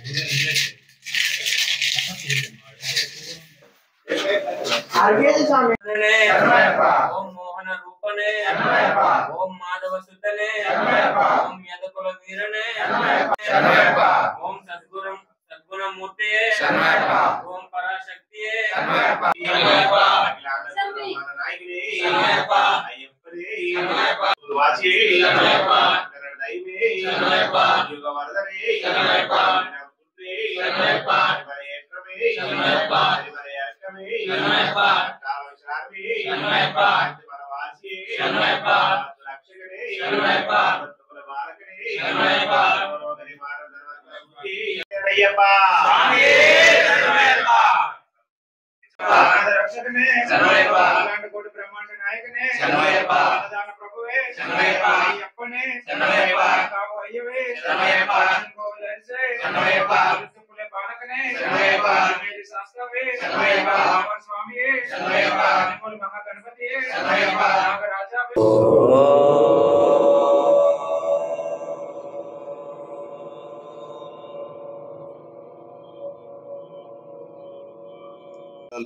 ओम मोहन रूपने ओम माधव सुतने ओम यदकुल वीरने ओम सद्गुण मूर्ति ओम पराशक्ति ब्रह्मांड नायक ने प्रभुवे महागणपति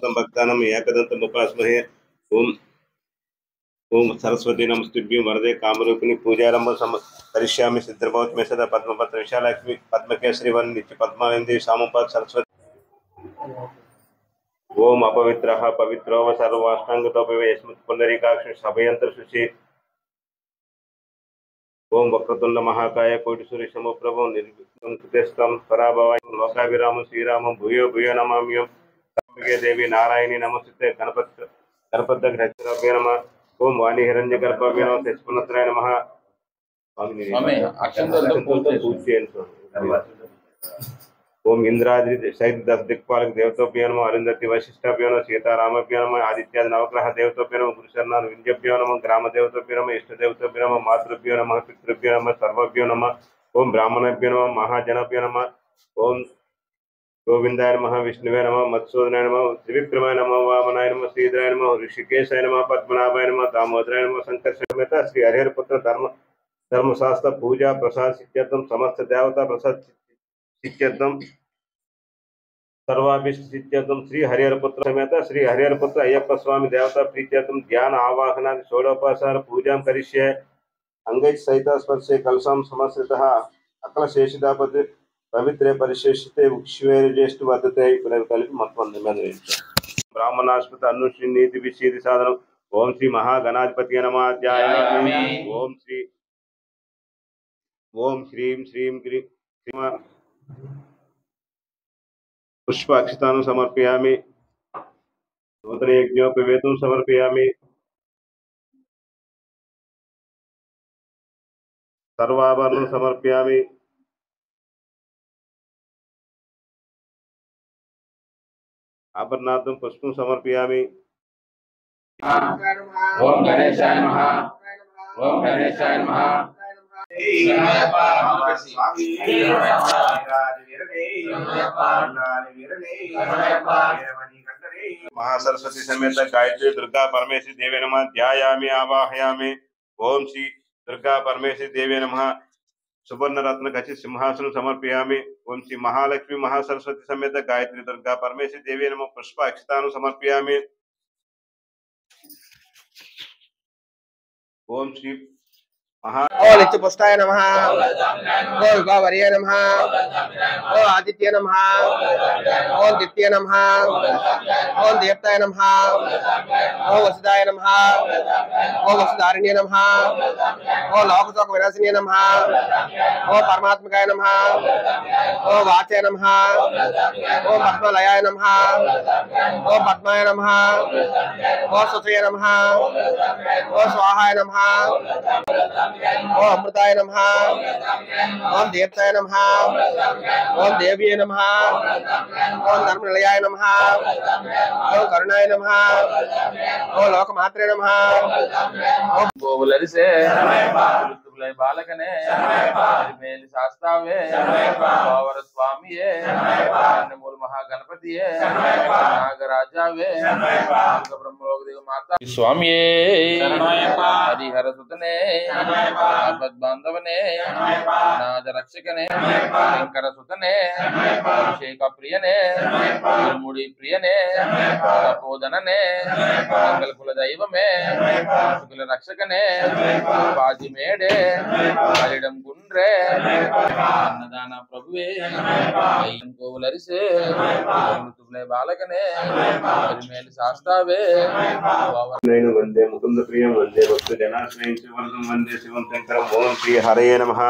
भक्तानां एकदंतम् उपासमहे। ओम ओम सरस्वती नमस्तुभ्यं वरदे कामरूपिणी पूजारंभ करिष्यामि। सिद्धभवत् मे सदा पद्मपत्र विशालक्ष्मी पद्मकेसरी वन नित्य पद्मानंदी सामुपाद सरस्वती। ओम अपवित्रः पवित्रो व सर्वाष्टांगतोपि यस्मत् पुंडरीकाक्ष सभयंत्र शुचि। ओम वक्रतुंड महाकाय कोटि सूर्य समप्रभो निर्विघ्नं कुरुते पराभवाय लोकाभिरामं श्रीरामं भूयो भूयो नमाम्यहम्। देवी नारायणी नमस्ते गणपतग्रहभ्यो नमः। ओम वाणी हिरण्य गर्भाभ्यो नमः। तेजपुनत्राय नमः। ओम इंद्रादि सहित 10 दिक्पालक देवताभ्यो नमः। अरुंधति वशिष्ठाभ्यो नमः। सीतारामभ्यो नमः। आदित्यादि नवग्रह देवताभ्यो नमः। गुरुशरणान विंध्यभ्यो नमः। ग्राम देवताभ्यो नमः। इष्ट देवताभ्यो नमः। मातृभ्यो नमः। पितृभ्यो नमः। सर्वभ्यो नमः। ओम ब्राह्मणभ्यो नमः। महाजनभ्यो नमः। ओम गोविंदाय नमः। विष्णुवे नमः। मत्सूदनाय नमः। त्रिविक्रमाय नमः। वामनाय नमः। श्रीधराय नमः। ऋषिकेशाय नमः। पद्मनाभाय नमः। दामोदराय नमः। शंकर समेत श्री हरिहर पुत्र धर्मशास्त्र पूजा प्रसाद सिद्ध्यर्थम समस्त देवता प्रसाद सिद्ध्यर्थम सर्वाभिष्ट सिद्ध्यर्थम श्री हरिहर पुत्र समेत श्री हरिहर पुत्र अय्यप्प स्वामी देवता प्रीत्यर्थम ध्यान आवाहनादि षोडोपचार पूजां करिष्ये। अंगैः सहित स्पर्शे कलशं समस्थितः अकल शेषिदापति पवित्रे परिशेषिते विश्वेज्येष्ठ वर्धते पुनर्कल्पि मत्वंदे ब्राह्मणास्पद अनुश्री नीति विषीदि साधनम। ओम श्री महागणाधिपति नमः। ध्यायामि। ओम श्रीं श्रीं ग्रीं पुष्प अक्षतां समर्पयामि। नूतन यज्ञोपवेतं समर्पयामि। सर्वाभरणं समर्पयामि। आभरणार्थं पुष्पं समर्पयामि। ओम गणेशाय नमः। ओम गणेशाय नमः। महासरस्वती समेत गायत्री दुर्गा परमेश्वरी देवी नमः। ध्यायामि आवाहयामि। ओम श्री दुर्गा परमेश्वरी देवी नमः। सुवर्ण रत्न खचित सिंहासन समर्पयामि। ओम श्री महालक्ष्मी महासरस्वती समेत गायत्री दुर्गा परमेश्वरी देवी नमः। पुष्प अक्षतां समर्पयामि। ओम श्री पुष्टाय नमः। ओम गौवर्य नमः। ओम आदित्य नमः। ओम दित्य नमः। ओम देवताय नमः। ओम वसुदाय नमः। ओम वसुधारिण्य नमः। ओम लोकशोक विनाशिन्य नमः। ओम परमात्मकाय नमः। ओम वाचाय नमः। ओम पद्मलयाय नमः। ओम पद्माय नमः। ओम सुतये नमः। ओम स्वाहाय नमः। ओम अमृताय नमः। ओम देवताय नमः। ओम देव्ये नमः। ओम धर्मनिलयाय नमः। ओम करुणाय नमः। ओम लोकमात्रे नमः। ओम गोवलरिसे तुलय बालकने मेल शास्त्रावे पावर स्वामीये मूल महागणपतिये नागराजावे ब्रह्मलोक స్వామి హరిహర సుతనే బాంధవనే నాద రక్షకనే శంకర సుతనే అభిషేక ప్రియనే ముడి ప్రియనే తపోదననే మంగళ కుల దైవమే కుల రక్షకనే పాజి మేడే కలిడం గుండ్రే అన్నదాన ప్రభువే అయ్యం కోవులరిసే బాలకనే మేలు శాస్తావే నేను వందే ముకుంద ప్రియం వందే భక్త జనాశ్రయం శివరదం వందే శివం శంకరం. ఓం శ్రీ హరయే నమః.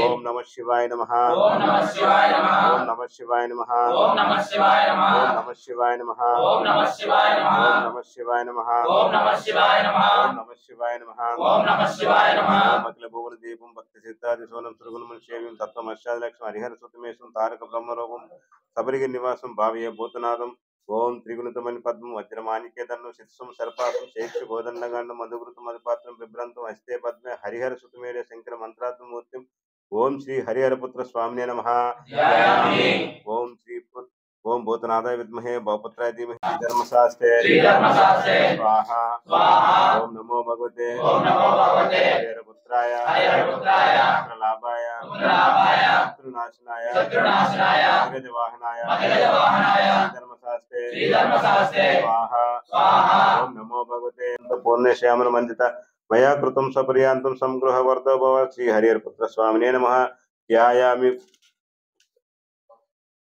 ఓం నమః శివాయ నమః. ఓం నమః శివాయ నమః. ఓం నమః శివాయ నమః. ఓం నమః శివాయ నమః. ఓం నమః శివాయ నమః. ఓం నమః శివాయ నమః. ఓం నమః శివాయ నమః. ఓం నమః శివాయ నమః. ఓం నమః శివాయ నమః. ఓం నమః శివాయ నమః. అఖిల భువన దీపం భక్తి సిద్ధాది సోనం సురుగుణం సేవ్యం తత్వమర్షాది లక్ష్మి హరిహర సుతమేశం తారక బ్రహ్మలోకం సబరిగి నివాసం భావ్య భూతనాథం. ఓం త్రిగుణితమణి పద్మం వజ్రమాణిక్యదన్ను శిత్సం సర్పాసం శేక్ష గోదండగాండం మధుకృతం మధుపాత్రం బిభ్రంతం హస్తే పద్మే హరిహర సుతమేరే శంకర మంత్రాత్మమూర్తిం. ఓం శ్రీ హరిహరపుత్ర స్వామినే నమః. ఓం శ్రీ ఓం భూతనాథాయ విద్మహే భవపుత్రాయ ధీమహి ధర్మశాస్త్రే స్వాహా. ఓం నమో భగవతే హరిహరపుత్రాయ లాభాయ శత్రునాశనాయ అగ్రజవాహనాయ ధర్మశాస్త్రే స్వాహా. ఓం నమో భగవతే పూర్ణశ్యామల మందిత మయా కృతం సపర్యాంతం సంగృహ వర్ధో భవ. శ్రీ హరిహరపుత్ర స్వామినే నమః. ధ్యాయామి.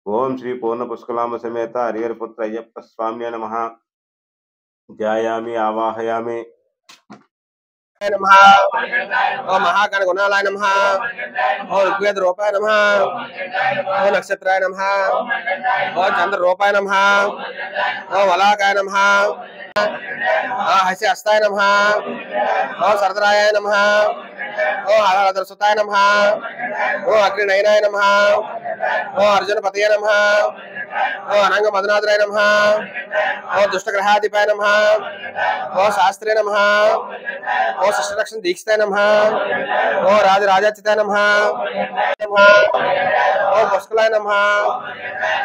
ఓం శ్రీ పూర్ణ పుష్కలాంబ సమేత హరిహరపుత్ర అయ్యప్ప స్వామినే నమః. ధ్యాయామి ఆవాహయామి. नमः। ओम महागण गुणालाय नमः। ओम ऋग्वेद रूपाय नमः। ओम नक्षत्राय नमः। ओम चंद्र रूपाय नमः। ओम वलाकाय नमः। ओम हस्य हस्ताय नमः। ओम सरदराय नमः। ओम हरदरसुताय नमः। ओम अग्निनयनाय नमः। ओम अर्जुन पतये नमः। ओम अनंग मदनाद्राय नमः। ओम दुष्टग्रहाधिपाय नमः। ओम शास्त्रे नमः। ओम शिष्टरक्षण दीक्षिताय नमः। ओम राजराजाचिताय नमः। ओम पुष्कलाय नमः।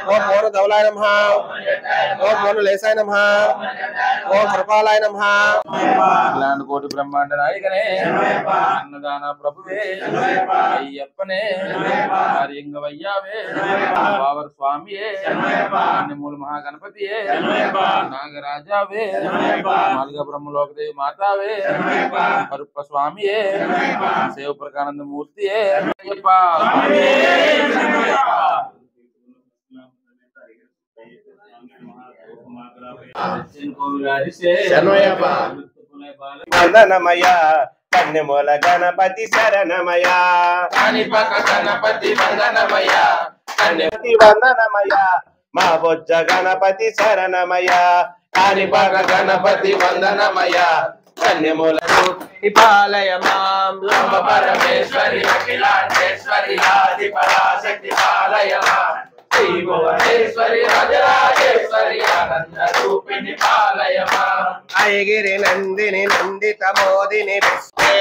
ओम मोन धवलाय नमः। ओम मोन लेसाय नमः। ओम कृपालाय नमः। लांड कोटि ब्रह्मांड नायकने अन्नदान प्रभुवे अय्यप्पने हरिंगवय्यावे बावर स्वामिये मूल महागणपतिये नागराजावे मालिका ब्रह्मलोक देवी मातावे हरुप्प स्वामिये सेव प्रकानंद मूर्तिये अय्यप्पा వందనమయ కన్యమూల గణపతి శరణమయ కాణిపాక గణపతి వందనమయ గణపతి వందనమయ మా బొజ్జ గణపతి శరణమయ కాణిపాక గణపతి వందనమయ కన్యమూల पालय मां లంబ పరమేశ్వరి అఖిలాండేశ్వరి ఆది పరాశక్తి పాలయ మాం శ్రీ భువనేశ్వరి రాజరాజేశ్వరి ఆనంద రూపిణి పాలయ మాం अयगिरि नंदिनि नंदित मोदिनि विश्वे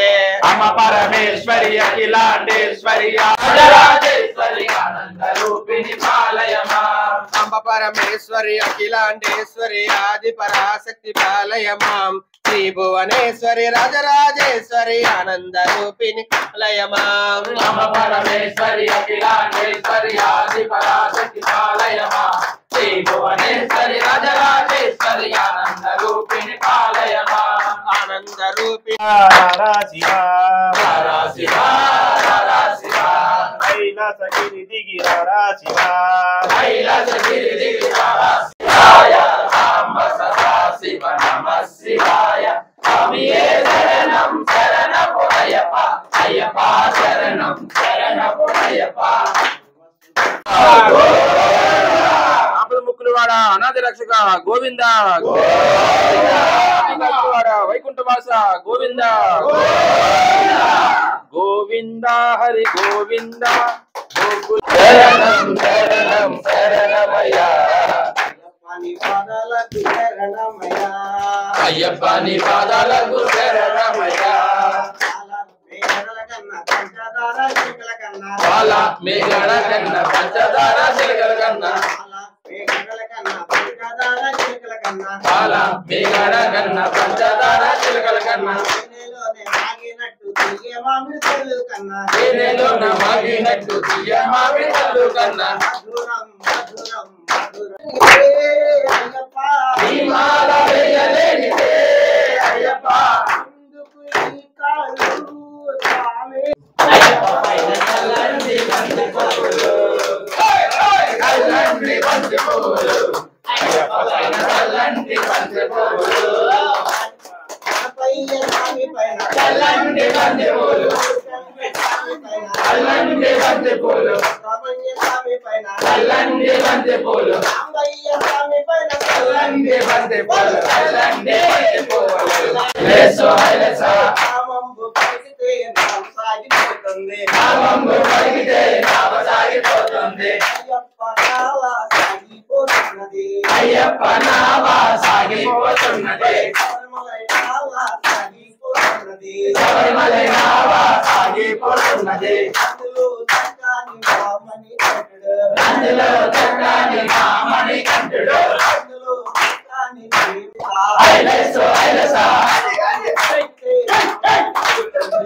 అమ పరమేశ్వరి అఖిలాండేశ్వరి రాజరాజేశ్వరి ఆనంద రూపిణి పాలయ మాం अंब परमेश्वरि अखिलांडेश्वरि आदि पराशक्ति पालय मां श्री भुवनेश्वरि राजराजेश्वरि आनंद रूपिणि पालय मां అమ పరమేశ్వరి అఖిలాండేశ్వరి ఆది పరాశక్తి పాలయ మాం శ్రీ భువనేశ్వరి రాజరాజేశ్వరి ఆనంద రూపిణి పాలయ మాం आनंद रूपिणि శివా రారా శివా రారా శివా కైలాసగిరి దిగి రారా శివా కైలాసగిరి దిగి రారా శివాయ సాంబ సదా శివ నమః శివాయ స్వామియే శరణం శరణపు అయ్యప్ప అయ్యప్ప శరణం శరణపు అయ్యప్ప ఆపద ముక్కులవాడ అనాథ రక్షక గోవింద గోవింద వైకుంఠవాస గోవింద గోవింద హరి గోవింద శరణం శరణం శరణమయ్య అయ్యప్ప నీ పాదాలకు శరణమయ్య పాల మేఘల కన్నా పంచదార చిలకల కన్నా కన్నా పాల మీగడ కన్నా పంచదార చిలకల కన్నా తేనెలోనే మాగినట్టు తీయ మామిడి పళ్ళు కన్నా తేనెలోన మాగినట్టు తీయ మామిడి పళ్ళు కన్నా మధురం మధురం మధురం అయ్యప్ప ఈ మాల వేయలేనిదే అయ్యప్ప ఎందుకు ఈ కాళ్ళు స్వామి అయ్యప్ప పైన చల్లండి బంతి పువ్వులు చల్లండి బంతి పువ్వులు అయ్యప్ప పైన చల్లండి బంతి పువ్వులు స్వామి పైన చల్లండి బంతి పువ్వులు చల్లండి బంతి పువ్వులు రామయ్య స్వామి పైన చల్లండి బంతి పువ్వులు రామయ్య స్వామి పైన చల్లండి బంతి పువ్వులు చల్లండి బంతి పువ్వులు లేసో హైలసా నామంబు పలికితే నామ సాగిపోతుంది నామంబు పలికితే నామ సాగిపోతుంది అయ్యప్ప నావా సాగిపోతున్నది అయ్యప్ప నావా సాగిపోతున్నది శబరిమలై నావా సాగిపోతున్నది శబరిమలై నావా సాగిపోతున్నది అందులో చక్కని రామని కంటుడు అందులో చక్కని రామణి కంఠుడు అందులో చక్కని దేవత ఐలసో ఐలసా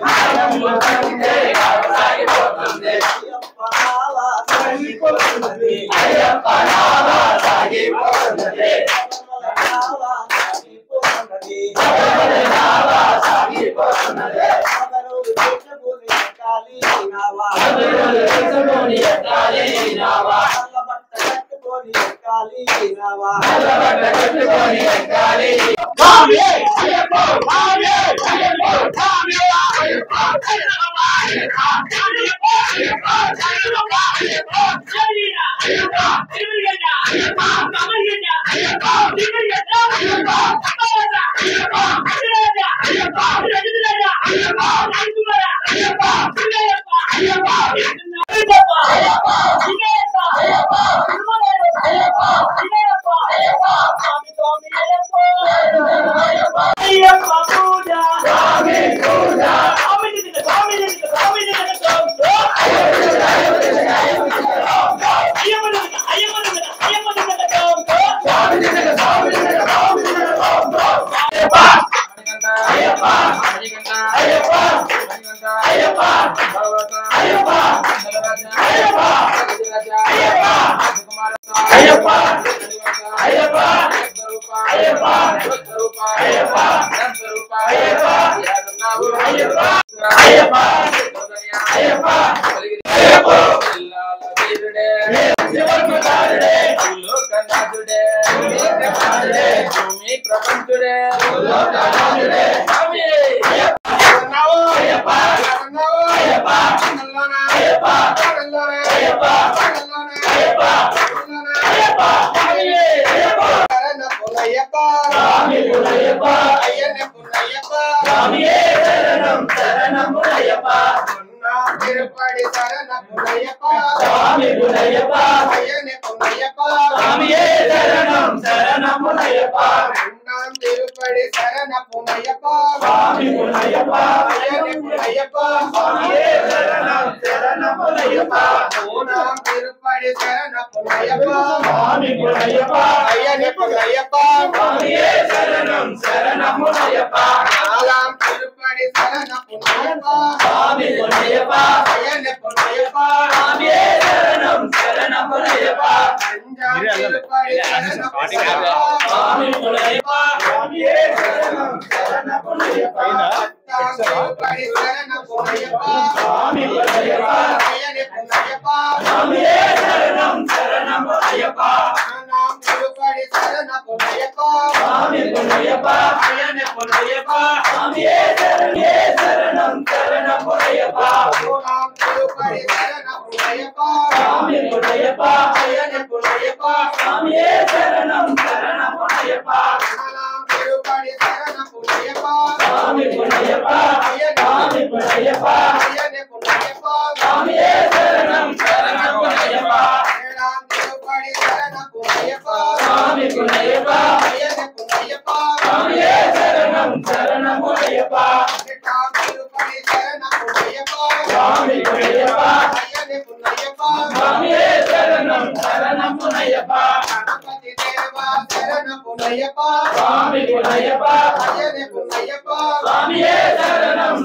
నామంబు పలికితే నామ సాగిపోతుంది అయ్యప్ప నావా సాగిపోతున్నది అయ్యప్ప నావా సాగిపోతున్నది శబరిమలై నావా సాగిపోతున్నది శబరిమలై నావా సాగిపోతున్నది పగరోజు పెట్టుకుని ఎక్కాలి నావా పగరోజు పెట్టుకుని ఎక్కాలి నావా నల్ల బట్ట కట్టుకొని ఎక్కాలి నావా నల్లబట్ట కట్టుకొని ఎక్కాలి ప్రపంచుడే తిరుపడి శరణ పునయ్యప్ప అయ్యనే పునయ్యప్ప రెండాం తిరుపడి శరణ పునయ్యప్ప అయ్యనే పునయ్యప్ప మూనాం తిరుపడి శరణ పునయ్యప్ప అయ్యనే పునయ్యప్ప నాలాం తిరుపడి శరణ పునయ్యప్ప అయ్యనే పునయ్యప్ప అంజాం తిరుపడి శరణ పునయ్యప్ప పట్టాం తిరుపడి శరణ పునయ్యప్ప అయ్యనే పునయ్యప్ప నానాం తిరుపడి శరణ పునయ్యప్ప అయ్యనే పునయ్యప్ప మూనాం తిరుపడి శరణ పునయ్యప్ప అయ్యనే పునయ్యప్ప నానాం తిరుపడి శరణ పునయ్యప్ప అయ్యనే పునయ్యప్ప ఏడాం తిరుపడి శరణ పునయ్యప్ప అయ్యనే పునయ్యప్ప ఎట్టాం తిరుపడి శరణ పునయ్యప్ప అయ్యనే పునయ్యప్ప పున్నయ్యప్ప స్వామి పున్నయ్యప్ప అయ్యనే పున్నయ్యప్ప స్వామియే శరణం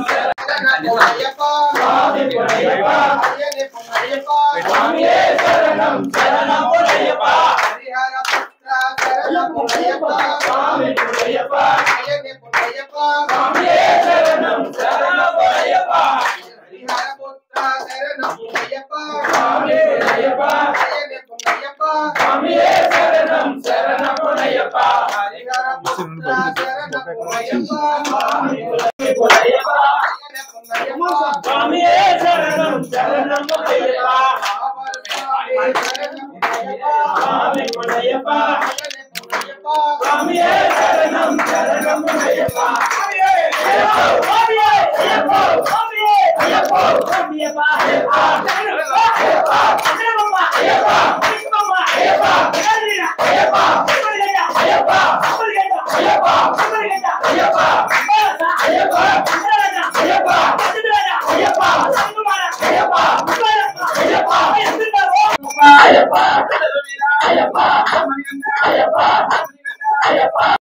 పున్నయ్యప్ప స్వామి పున్నయ్యప్ప అయ్యనే పున్నయ్యప్ప స్వామియే శరణం శరణం పున్నయ్యప్ప హరిహర పుత్ర శరణం పున్నయ్యప్ప స్వామి పున్నయ్యప్ప అయ్యనే పున్నయ్యప్ప స్వామియే శరణం శరణం పున్నయ్యప్ప హరిహర పుత్ర శరణం పున్నయ్యప్ప స్వామి పున్నయ్యప్ప అయ్యనే పున్నయ్యప్ప స్వామియే శరణం శరణం పున్నయ్యప్ప హరిహర పుత్ర శరణం పున్నయ్యప్ప స్వామి పున్నయ్యప్ప అయ్యనే పున్నయ్యప్ప స్వామియే శరణం శరణం పున్నయ్యప్ప స్వామి పున్నయ్యప్ప స్వామియే శరణం శరణం పున్నయ్యప్ప అయ్యప్ప